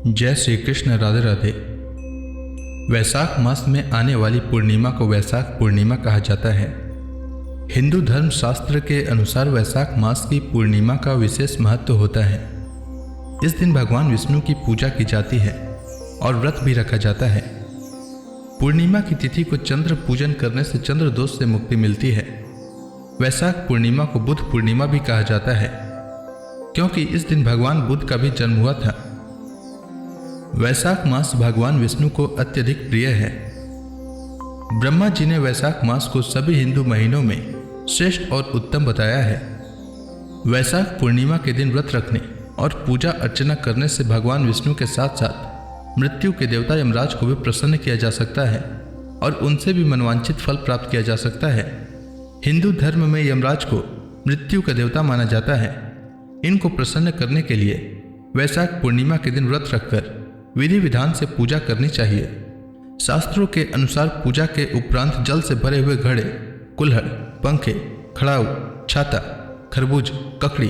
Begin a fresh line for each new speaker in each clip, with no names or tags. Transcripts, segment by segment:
जय श्री कृष्ण। राधे राधे। वैशाख मास में आने वाली पूर्णिमा को वैशाख पूर्णिमा कहा जाता है। हिंदू धर्म शास्त्र के अनुसार वैशाख मास की पूर्णिमा का विशेष महत्व होता है। इस दिन भगवान विष्णु की पूजा की जाती है और व्रत भी रखा जाता है। पूर्णिमा की तिथि को चंद्र पूजन करने से चंद्र दोष से मुक्ति मिलती है। वैशाख पूर्णिमा को बुद्ध पूर्णिमा भी कहा जाता है, क्योंकि इस दिन भगवान बुद्ध का भी जन्म हुआ था। वैशाख मास भगवान विष्णु को अत्यधिक प्रिय है। ब्रह्मा जी ने वैशाख मास को सभी हिंदू महीनों में श्रेष्ठ और उत्तम बताया है। वैशाख पूर्णिमा के दिन व्रत रखने और पूजा अर्चना करने से भगवान विष्णु के साथ साथ मृत्यु के देवता यमराज को भी प्रसन्न किया जा सकता है और उनसे भी मनवांछित फल प्राप्त किया जा सकता है। हिंदू धर्म में यमराज को मृत्यु का देवता माना जाता है। इनको प्रसन्न करने के लिए वैशाख पूर्णिमा के दिन व्रत रखकर विधि विधान से पूजा करनी चाहिए। शास्त्रों के अनुसार पूजा के उपरांत जल से भरे हुए घड़े, कुल्हड़, पंखे, खड़ाऊ, छाता, खरबूज, ककड़ी,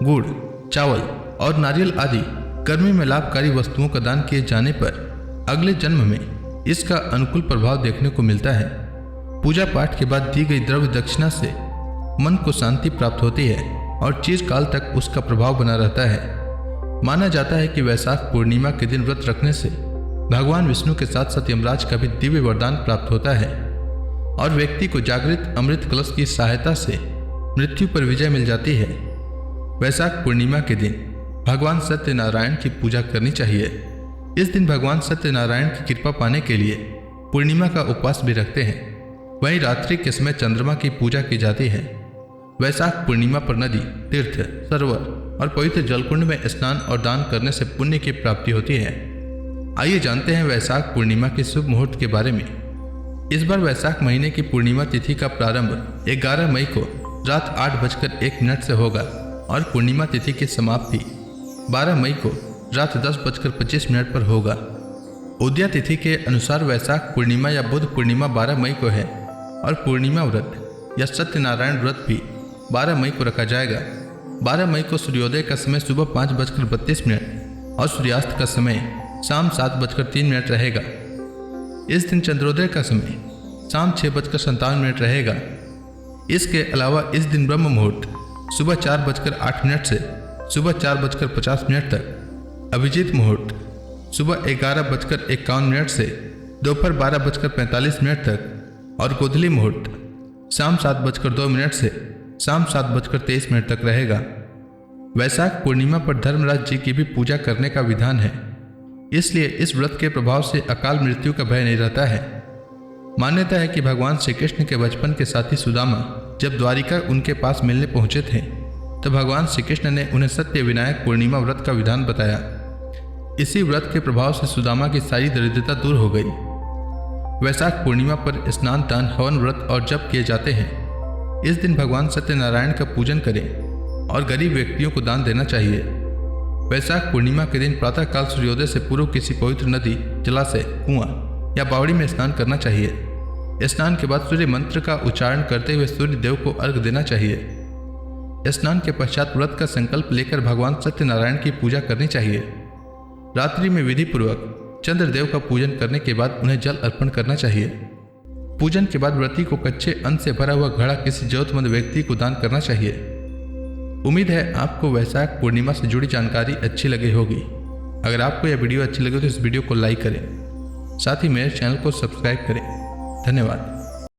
गुड़, चावल और नारियल आदि कर्म में लाभकारी वस्तुओं का दान किए जाने पर अगले जन्म में इसका अनुकूल प्रभाव देखने को मिलता है। पूजा पाठ के बाद दी गई द्रव्य दक्षिणा से मन को शांति प्राप्त होती है और चिरकाल तक उसका प्रभाव बना रहता है। माना जाता है कि वैशाख पूर्णिमा के दिन व्रत रखने से भगवान विष्णु के साथ साथ यमराज का भी दिव्य वरदान प्राप्त होता है और व्यक्ति को जागृत अमृत कलश की सहायता से मृत्यु पर विजय मिल जाती है। वैशाख पूर्णिमा के दिन भगवान सत्यनारायण की पूजा करनी चाहिए। इस दिन भगवान सत्यनारायण की कृपा पाने के लिए पूर्णिमा का उपवास भी रखते हैं। वहीं रात्रि के समय चंद्रमा की पूजा की जाती है। वैशाख पूर्णिमा पर नदी, तीर्थ, सरोवर और पवित्र जलकुंड में स्नान और दान करने से पुण्य की प्राप्ति होती है। आइए जानते हैं वैशाख पूर्णिमा के शुभ मुहूर्त के बारे में। इस बार वैशाख महीने की पूर्णिमा तिथि का प्रारंभ 11 मई को रात 8:01 से होगा और पूर्णिमा तिथि की समाप्ति 12 मई को रात 10:25 पर होगा। उदया तिथि के अनुसार वैशाख पूर्णिमा या बुद्ध पूर्णिमा 12 मई को है और पूर्णिमा व्रत या सत्यनारायण व्रत भी 12 मई को रखा जाएगा। 12 मई को सूर्योदय का समय सुबह 5:32 और सूर्यास्त का समय शाम 7:03 रहेगा। इस दिन चंद्रोदय का समय शाम 6:57 रहेगा। इसके अलावा इस दिन ब्रह्म मुहूर्त सुबह 4:08 से सुबह 4:50 तक, अभिजीत मुहूर्त सुबह 11:51 से दोपहर 12:45 तक और गोधूली मुहूर्त शाम 7:02 से शाम 7:23 तक रहेगा। वैशाख पूर्णिमा पर धर्मराज जी की भी पूजा करने का विधान है, इसलिए इस व्रत के प्रभाव से अकाल मृत्यु का भय नहीं रहता है। मान्यता है कि भगवान श्री कृष्ण के बचपन के साथी सुदामा जब द्वारिका उनके पास मिलने पहुंचे थे तो भगवान श्री कृष्ण ने उन्हें सत्य विनायक पूर्णिमा व्रत का विधान बताया। इसी व्रत के प्रभाव से सुदामा की सारी दरिद्रता दूर हो गई। वैशाख पूर्णिमा पर स्नान, दान, हवन, व्रत और जप किए जाते हैं। इस दिन भगवान सत्यनारायण का पूजन करें और गरीब व्यक्तियों को दान देना चाहिए। वैशाख पूर्णिमा के दिन प्रातःकाल सूर्योदय से पूर्व किसी पवित्र नदी, जलाशय, कुआं या बावड़ी में स्नान करना चाहिए। स्नान के बाद सूर्य मंत्र का उच्चारण करते हुए सूर्य देव को अर्घ देना चाहिए। स्नान के पश्चात व्रत का संकल्प लेकर भगवान सत्यनारायण की पूजा करनी चाहिए। रात्रि में विधि पूर्वक चंद्रदेव का पूजन करने के बाद उन्हें जल अर्पण करना चाहिए। पूजन के बाद व्रती को कच्चे अन्न से भरा हुआ घड़ा किसी जरूरतमंद व्यक्ति को दान करना चाहिए। उम्मीद है आपको वैशाख पूर्णिमा से जुड़ी जानकारी अच्छी लगी होगी। अगर आपको यह वीडियो अच्छी लगे तो इस वीडियो को लाइक करें, साथ ही मेरे चैनल को सब्सक्राइब करें। धन्यवाद।